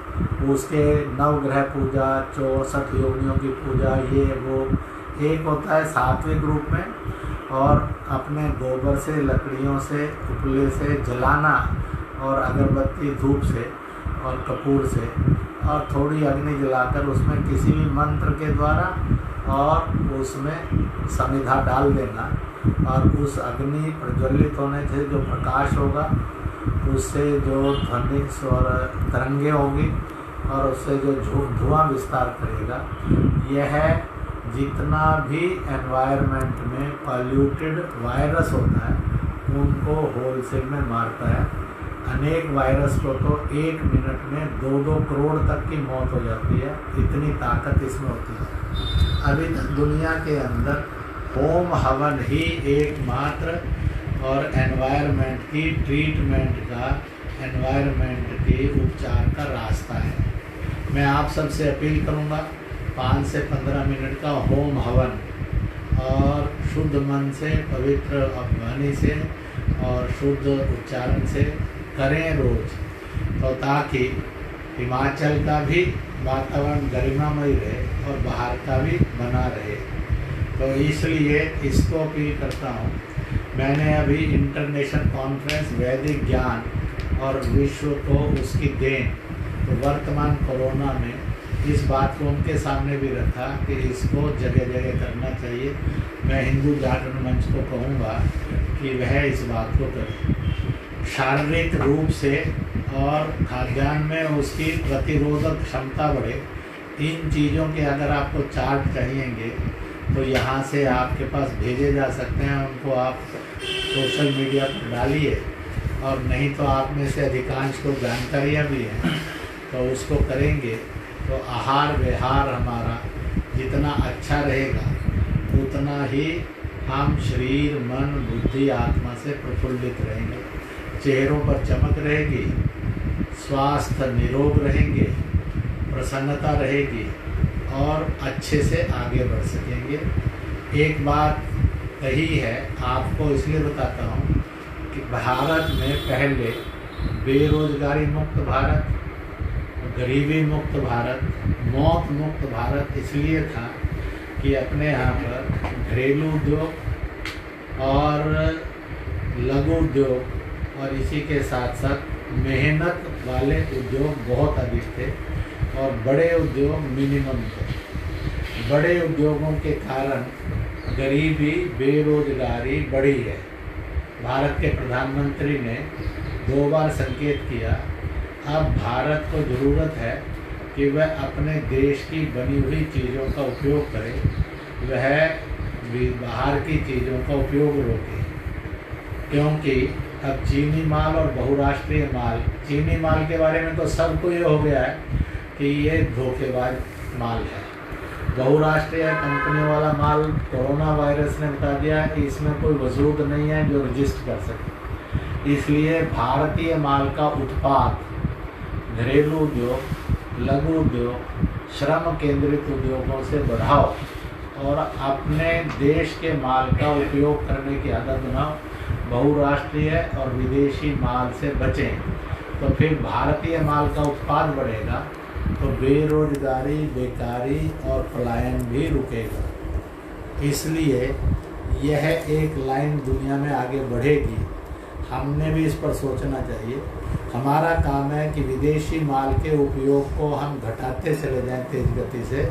उसके नवग्रह पूजा, 64 योनियों की पूजा, ये वो। एक होता है सात्विक रूप में, और अपने गोबर से, लकड़ियों से, उपले से जलाना, और अगरबत्ती धूप से और कपूर से, और थोड़ी अग्नि जलाकर उसमें किसी भी मंत्र के द्वारा और उसमें समिधा डाल देना, और उस अग्नि प्रज्वलित होने से जो प्रकाश होगा उससे जो ध्वनि और तरंगे होगी और उससे जो धुआं विस्तार करेगा, यह जितना भी एनवायरनमेंट में पॉल्यूटेड वायरस होता है उनको होलसेल में मारता है। अनेक वायरस को तो 1 मिनट में 2-2 करोड़ तक की मौत हो जाती है, इतनी ताकत इसमें होती है। अभी तक दुनिया के अंदर होम हवन ही एकमात्र और एनवायरनमेंट की ट्रीटमेंट का, एनवायरनमेंट के उपचार का रास्ता है। मैं आप सबसे अपील करूँगा 5 से 15 मिनट का होम हवन, और शुद्ध मन से, पवित्र वाणी से और शुद्ध उच्चारण से करें रोज, तो ताकि हिमाचल का भी वातावरण गरिमामय रहे और बाहर का भी बना रहे। तो इसलिए इसको अपील करता हूँ। मैंने अभी इंटरनेशनल कॉन्फ्रेंस वैदिक ज्ञान और विश्व को उसकी देन, तो वर्तमान कोरोना में इस बात को उनके सामने भी रखा कि इसको जगह जगह करना चाहिए। मैं हिंदू जागरण मंच को कहूँगा कि वह इस बात को करे, शारीरिक रूप से और खाद्यान्न में उसकी प्रतिरोधक क्षमता बढ़े। इन चीज़ों के अगर आपको चार्ट चाहिएंगे तो यहाँ से आपके पास भेजे जा सकते हैं, उनको आप सोशल मीडिया पर डालिए, और नहीं तो आप में से अधिकांश को जानकारियाँ भी हैं तो उसको करेंगे तो आहार विहार हमारा जितना अच्छा रहेगा उतना ही हम शरीर, मन, बुद्धि, आत्मा से प्रफुल्लित रहेंगे, चेहरों पर चमक रहेगी, स्वास्थ्य निरोग रहेंगे, प्रसन्नता रहेगी और अच्छे से आगे बढ़ सकेंगे। एक बात कही है, आपको इसलिए बताता हूँ कि भारत में पहले बेरोजगारी मुक्त भारत, गरीबी मुक्त भारत, मौत मुक्त भारत इसलिए था कि अपने यहाँ पर घरेलू उद्योग और लघु उद्योग और इसी के साथ साथ मेहनत वाले उद्योग बहुत अधिक थे और बड़े उद्योग मिनिमम थे। बड़े उद्योगों के कारण गरीबी, बेरोजगारी बढ़ी है। भारत के प्रधानमंत्री ने 2 बार संकेत किया। अब भारत को ज़रूरत है कि वह अपने देश की बनी हुई चीज़ों का उपयोग करे, वह बाहर की चीज़ों का उपयोग रोके, क्योंकि अब चीनी माल और बहुराष्ट्रीय माल, चीनी माल के बारे में तो सबको ये हो गया है कि ये धोखेबाज माल है। बहुराष्ट्रीय कंपनियों वाला माल कोरोना वायरस ने बता दिया कि इसमें कोई वजूद नहीं है जो रजिस्टर कर सके। इसलिए भारतीय माल का उत्पाद घरेलू उद्योग, लघु उद्योग, श्रम केंद्रित उद्योगों से बढ़ाओ और अपने देश के माल का उपयोग करने की आदत बनाओ। बहुराष्ट्रीय और विदेशी माल से बचें, तो फिर भारतीय माल का उत्पाद बढ़ेगा, तो बेरोजगारी, बेकारी और पलायन भी रुकेगा। इसलिए यह एक लाइन दुनिया में आगे बढ़ेगी। हमने भी इस पर सोचना चाहिए। हमारा काम है कि विदेशी माल के उपयोग को हम घटाते चले जाएं तेज गति से,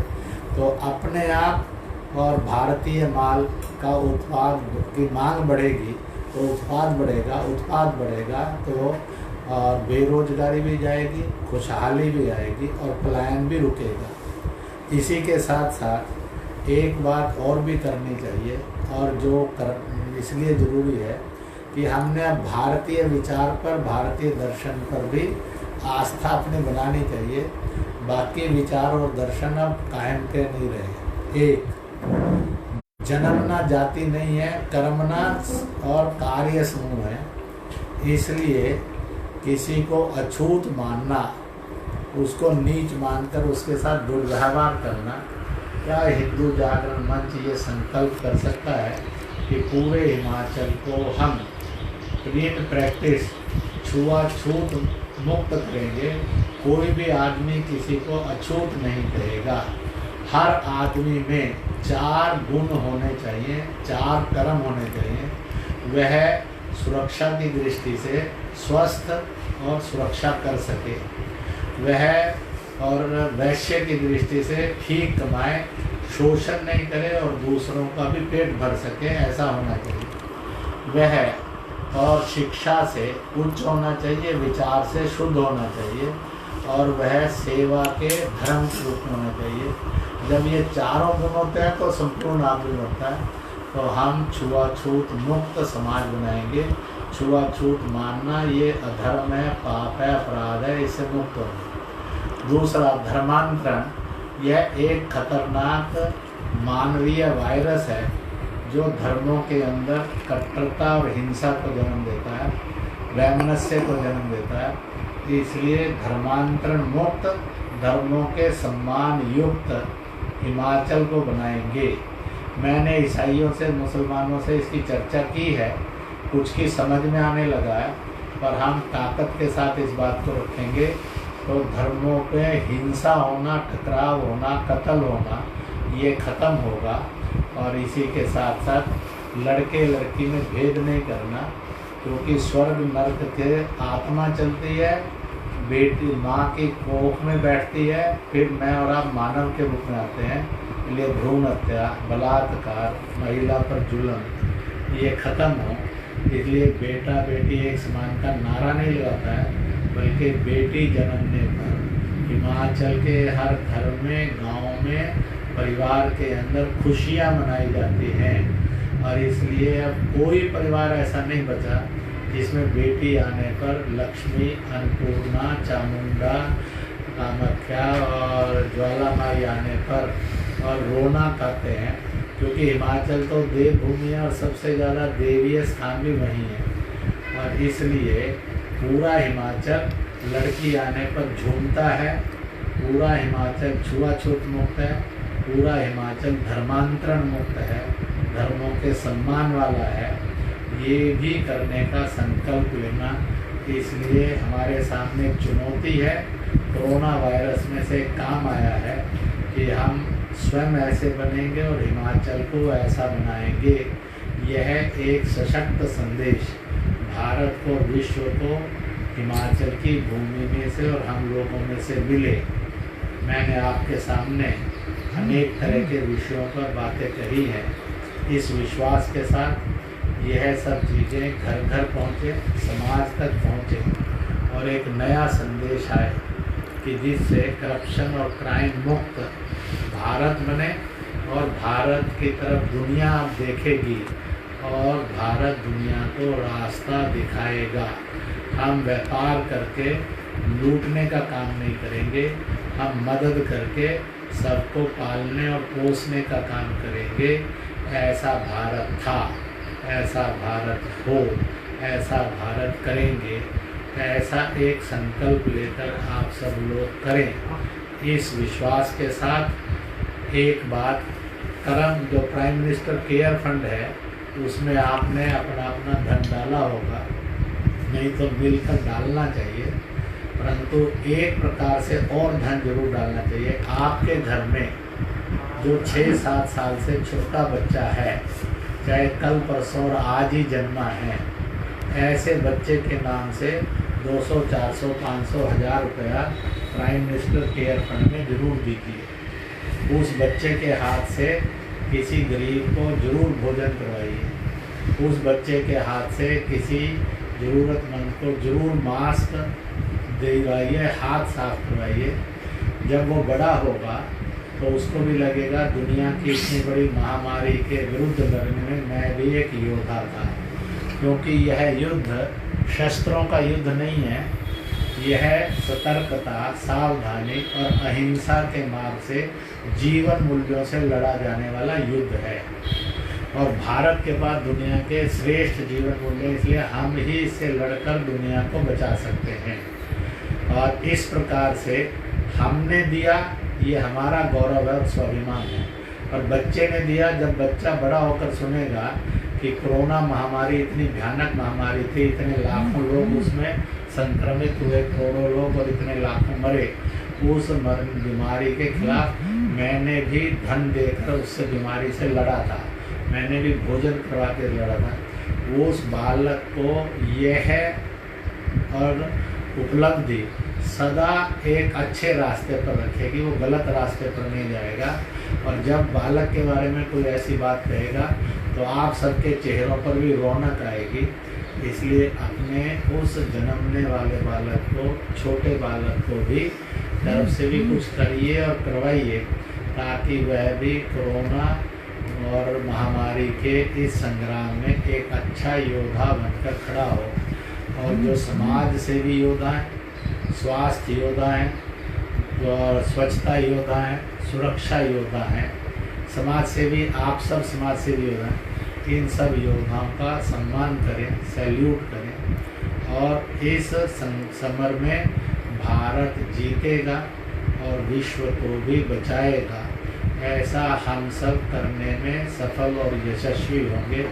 तो अपने आप और भारतीय माल का उत्पाद की मांग बढ़ेगी तो उत्पाद बढ़ेगा, उत्पाद बढ़ेगा तो और बेरोजगारी भी जाएगी, खुशहाली भी आएगी और पलायन भी रुकेगा। इसी के साथ साथ एक बात और भी करनी चाहिए, और जो इसलिए ज़रूरी है कि हमने अब भारतीय विचार पर, भारतीय दर्शन पर भी आस्था अपनी बनानी चाहिए। बाकी विचार और दर्शन अब कायम के नहीं रहे। एक, जन्मना जाति नहीं है, कर्मना और कार्य समूह है। इसलिए किसी को अछूत मानना उसको नीच मानकर उसके साथ दुर्व्यवहार करना, क्या हिंदू जागरण मंच ये संकल्प कर सकता है कि पूरे हिमाचल को हम क्लीन प्रैक्टिस छुआछूत मुक्त करेंगे? कोई भी आदमी किसी को अछूत नहीं कहेगा। हर आदमी में 4 गुण होने चाहिए, 4 कर्म होने चाहिए। वह सुरक्षा की दृष्टि से स्वस्थ और सुरक्षा कर सके, वह और वैश्य की दृष्टि से ठीक कमाए, शोषण नहीं करे और दूसरों का भी पेट भर सके, ऐसा होना चाहिए। वह और शिक्षा से उच्च होना चाहिए, विचार से शुद्ध होना चाहिए और वह सेवा के धर्म के रूप में होना चाहिए। जब ये चारों गुण होते हैं तो संपूर्ण आदमी होता है। तो हम छुआछूत मुक्त समाज बनाएंगे। छुआछूत मानना ये अधर्म है, पाप है, अपराध है, इससे मुक्त होंगे। दूसरा, धर्मांतरण, यह एक खतरनाक मानवीय वायरस है जो धर्मों के अंदर कट्टरता और हिंसा को जन्म देता है, वैमनस्य को जन्म देता है। इसलिए धर्मांतरण मुक्त, धर्मों के सम्मान युक्त हिमाचल को बनाएंगे। मैंने ईसाइयों से, मुसलमानों से इसकी चर्चा की है, कुछ की समझ में आने लगा है, पर हम ताकत के साथ इस बात को रखेंगे। तो धर्मों पे हिंसा होना, टकराव होना, कत्ल होना, ये ख़त्म होगा। और इसी के साथ साथ लड़के लड़की में भेद नहीं करना, क्योंकि स्वर्ग नर्क के आत्मा चलती है, बेटी माँ की कोख में बैठती है, फिर मैं और आप मानव के रूप में आते हैं। इसलिए भ्रूण हत्या, बलात्कार, महिला पर जुल्म, ये ख़त्म हो। इसलिए बेटा बेटी एक समान का नारा नहीं लगाता है, बल्कि बेटी जन्मने पर हिमाचल के हर घर में, गांव में, परिवार के अंदर खुशियां मनाई जाती हैं। और इसलिए अब कोई परिवार ऐसा नहीं बचा जिसमें बेटी आने पर लक्ष्मी, अन्नपूर्णा, चामुंडा, कामाख्या और ज्वालामाई आने पर और रोना खाते हैं, क्योंकि हिमाचल तो देवभूमि है और सबसे ज़्यादा देवीय स्थान भी वहीं है। और इसलिए पूरा हिमाचल लड़की आने पर झूमता है, पूरा हिमाचल छुआछूत मुक्त है, पूरा हिमाचल धर्मांतरण मुक्त है, धर्मों के सम्मान वाला है। ये भी करने का संकल्प लेना। इसलिए हमारे सामने एक चुनौती है, कोरोना वायरस में से काम आया है कि हम स्वयं ऐसे बनेंगे और हिमाचल को ऐसा बनाएंगे। यह एक सशक्त संदेश भारत को, विश्व को हिमाचल की भूमि में से और हम लोगों में से मिले। मैंने आपके सामने अनेक तरह के विषयों पर बातें कही हैं। इस विश्वास के साथ यह सब चीज़ें घर घर पहुँचे, समाज तक पहुँचे और एक नया संदेश आए कि जिससे करप्शन और क्राइम मुक्त भारत बने और भारत की तरफ दुनिया देखेगी और भारत दुनिया को रास्ता दिखाएगा। हम व्यापार करके लूटने का काम नहीं करेंगे, हम मदद करके सबको पालने और पोसने का काम करेंगे। ऐसा भारत था, ऐसा भारत हो, ऐसा भारत करेंगे। ऐसा एक संकल्प लेकर आप सब लोग करें। इस विश्वास के साथ एक बात, करम जो प्राइम मिनिस्टर केयर फंड है उसमें आपने अपना अपना धन डाला होगा, नहीं तो मिलकर डालना चाहिए, परंतु एक प्रकार से और धन जरूर डालना चाहिए। आपके घर में जो 6-7 साल से छोटा बच्चा है, चाहे कल परसों और आज ही जन्मा है, ऐसे बच्चे के नाम से 200, 400, 500, 1000 रुपया प्राइम मिनिस्टर केयर फंड में जरूर दीजिए। उस बच्चे के हाथ से किसी गरीब को जरूर भोजन करवाइए। उस बच्चे के हाथ से किसी ज़रूरतमंद को जरूर मास्क दिलवाइए, हाथ साफ करवाइए। जब वो बड़ा होगा तो उसको भी लगेगा दुनिया की इतनी बड़ी महामारी के विरुद्ध लड़ने में मैं भी एक योद्धा था। क्योंकि यह युद्ध शस्त्रों का युद्ध नहीं है, यह सतर्कता, सावधानी और अहिंसा के मार्ग से जीवन मूल्यों से लड़ा जाने वाला युद्ध है। और भारत के पास दुनिया के श्रेष्ठ जीवन मूल्य, इसलिए हम ही इससे लड़कर दुनिया को बचा सकते हैं। और इस प्रकार से हमने दिया, ये हमारा गौरव है और स्वाभिमान है। और बच्चे ने दिया, जब बच्चा बड़ा होकर सुनेगा कि कोरोना महामारी इतनी भयानक महामारी थी, इतने लाखों लोग उसमें संक्रमित हुए, करोड़ों लोग और इतने लाखों मरे, उस बीमारी के खिलाफ मैंने भी धन देकर उससे बीमारी से लड़ा था, मैंने भी भोजन करवा के लड़ा था। उस बालक को यह और उपलब्धि सदा एक अच्छे रास्ते पर रखेगी, वो गलत रास्ते पर नहीं जाएगा। और जब बालक के बारे में कोई ऐसी बात कहेगा तो आप सबके चेहरों पर भी रौनक आएगी। इसलिए अपने उस जन्मने वाले बालक को, छोटे बालक को भी तरफ से भी कुछ करिए और करवाइए, ताकि वह भी कोरोना और महामारी के इस संग्राम में एक अच्छा योद्धा बनकर खड़ा हो। और जो समाज सेवी योद्धा हैं, स्वास्थ्य योद्धा हैं, और स्वच्छता योद्धा हैं, सुरक्षा योद्धा हैं, समाज सेवी, आप सब समाज सेवी योद्धा हैं, इन सब योद्धाओं का सम्मान करें, सैल्यूट करें। और इस समर में भारत जीतेगा और विश्व को भी बचाएगा, ऐसा हम सब करने में सफल और यशस्वी होंगे।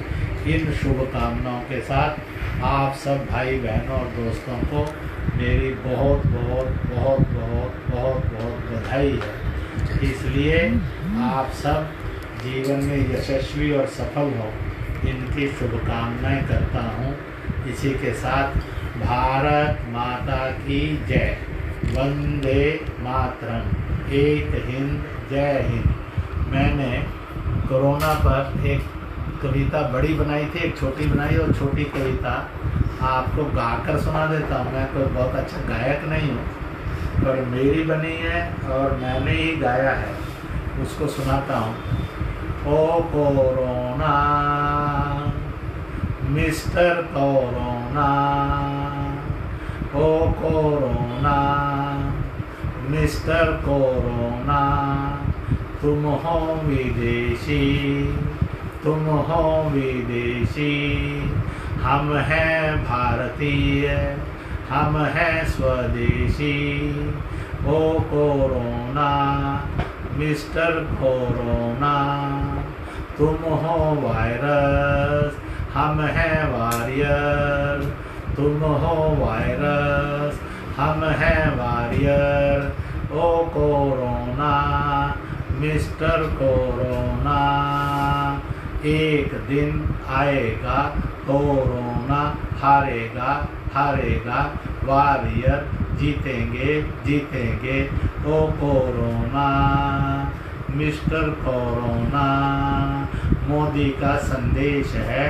इन शुभकामनाओं के साथ आप सब भाई बहनों और दोस्तों को मेरी बहुत बहुत बहुत बहुत बहुत बहुत बधाई है। इसलिए आप सब जीवन में यशस्वी और सफल हो, इनकी शुभकामनाएं करता हूँ। इसी के साथ भारत माता की जय, वंदे मातरम, एक हिंद, जय हिंद। मैंने कोरोना पर एक कविता बड़ी बनाई थी, एक छोटी बनाई, और छोटी कविता आपको गाकर सुना देता हूँ। मैं कोई बहुत अच्छा गायक नहीं हूँ, पर मेरी बनी है और मैंने ही गाया है, उसको सुनाता हूँ। ओ कोरोना, मिस्टर कोरोना, ओ कोरोना, मिस्टर कोरोना, तुम हो विदेशी, तुम हो विदेशी, हम हैं भारतीय, हम हैं स्वदेशी। ओ कोरोना, मिस्टर कोरोना, तुम हो वायरस, हम हैं वॉरियर, तुम हो वायरस, हम हैं वॉरियर। ओ कोरोना, मिस्टर कोरोना, एक दिन आएगा कोरोना हारेगा, हारेगा, वॉरियर जीतेंगे, जीतेंगे। ओ कोरोना, मिस्टर कोरोना। मोदी का संदेश है,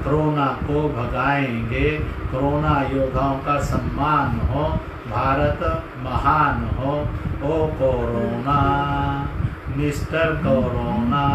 कोरोना को भगाएंगे, कोरोना योद्धाओं का सम्मान हो, भारत महान हो। ओ कोरोना, मिस्टर कोरोना।